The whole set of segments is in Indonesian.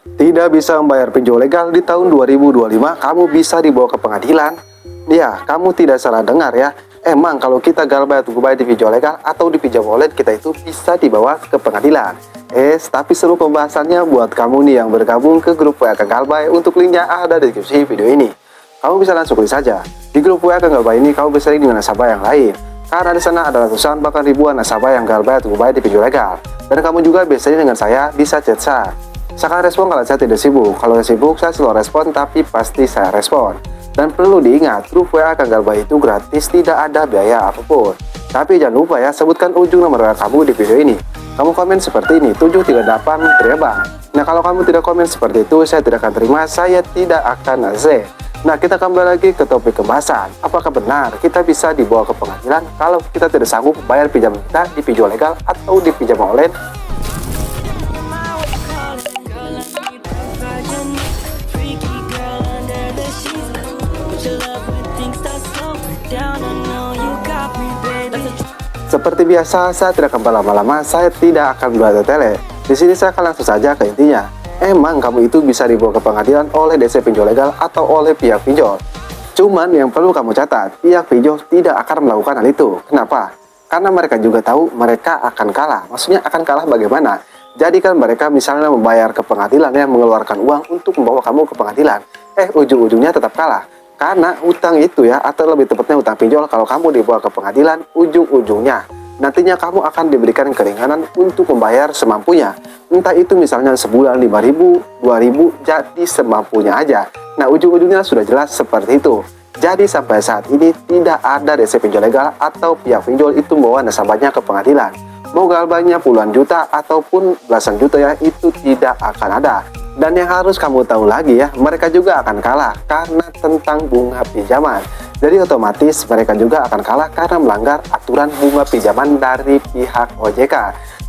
tidak bisa membayar pinjol legal di tahun 2025, kamu bisa dibawa ke pengadilan. Ya, kamu tidak salah dengar ya. Emang kalau kita galbay atau gubay di pinjol legal atau di pinjam online, kita itu bisa dibawa ke pengadilan. Tapi seluruh pembahasannya buat kamu nih yang bergabung ke grup WA Kang Galbay. Untuk linknya ada di deskripsi video ini. Kamu bisa langsung klik saja. Di grup WA Kang Galbay ini kamu bisa link dengan nasabah yang lain. Karena di sana ada ratusan bahkan ribuan nasabah yang galbay atau gubay di pinjol legal. Dan kamu juga biasanya dengan saya bisa chat saya. Saya akan respon kalau saya tidak sibuk. Kalau saya sibuk, saya selalu respon, tapi pasti saya respon. Dan perlu diingat, grup WA Kang Galbay itu gratis, tidak ada biaya apapun. Tapi jangan lupa ya, sebutkan ujung nomor WA kamu di video ini. Kamu komen seperti ini, 738 Triabang. Nah, kalau kamu tidak komen seperti itu, saya tidak akan terima, saya tidak akan AC. Nah, kita kembali lagi ke topik pembahasan. Apakah benar kita bisa dibawa ke pengadilan kalau kita tidak sanggup bayar pinjaman kita di pinjol legal atau di pinjaman online? Seperti biasa, saya tidak akan berlama-lama, saya tidak akan bertele-tele. Di sini saya akan langsung saja ke intinya. Emang kamu itu bisa dibawa ke pengadilan oleh DC pinjol legal atau oleh pihak pinjol. Cuman yang perlu kamu catat, pihak pinjol tidak akan melakukan hal itu. Kenapa? Karena mereka juga tahu mereka akan kalah. Maksudnya akan kalah bagaimana? Jadi kan mereka misalnya membayar ke pengadilan ya, mengeluarkan uang untuk membawa kamu ke pengadilan. Ujung-ujungnya tetap kalah. Karena utang itu ya, atau lebih tepatnya utang pinjol, kalau kamu dibawa ke pengadilan, ujung-ujungnya nantinya kamu akan diberikan keringanan untuk membayar semampunya. Entah itu misalnya sebulan 5.000, 2.000, jadi semampunya aja. Nah, ujung-ujungnya sudah jelas seperti itu. Jadi sampai saat ini tidak ada DC pinjol legal atau pihak pinjol itu membawa nasabahnya ke pengadilan. Mau galbanya puluhan juta ataupun belasan juta ya, itu tidak akan ada. Dan yang harus kamu tahu lagi ya, mereka juga akan kalah karena tentang bunga pinjaman. Jadi otomatis mereka juga akan kalah karena melanggar aturan bunga pinjaman dari pihak OJK.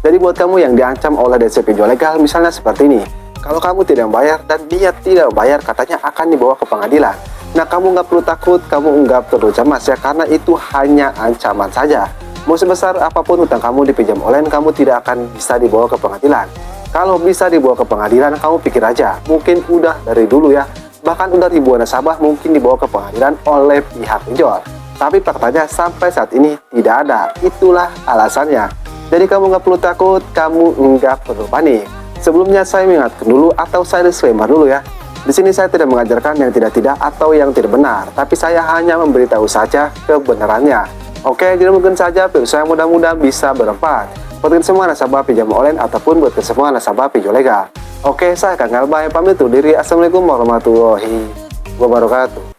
Jadi buat kamu yang diancam oleh DC pinjol legal misalnya seperti ini, kalau kamu tidak membayar dan dia tidak membayar, katanya akan dibawa ke pengadilan. Nah, kamu nggak perlu takut, kamu nggak perlu cemas ya, karena itu hanya ancaman saja. Mau sebesar apapun utang kamu di pinjam online, kamu tidak akan bisa dibawa ke pengadilan. Kalau bisa dibawa ke pengadilan, kamu pikir aja, mungkin udah dari dulu ya, bahkan udah ribuan nasabah mungkin dibawa ke pengadilan oleh pihak pinjol. Tapi faktanya sampai saat ini tidak ada. Itulah alasannya. Jadi kamu nggak perlu takut, kamu nggak perlu panik. Sebelumnya saya mengingatkan dulu atau saya disclaimer dulu ya. Di sini saya tidak mengajarkan yang tidak-tidak atau yang tidak benar, tapi saya hanya memberitahu saja kebenarannya. Oke, jadi mungkin saja video saya mudah-mudahan bisa bermanfaat buat semua nasabah pinjam online ataupun buat semua nasabah pinjol legal. Oke, saya Kang Galbay pamit undur diri. Assalamualaikum warahmatullahi wabarakatuh.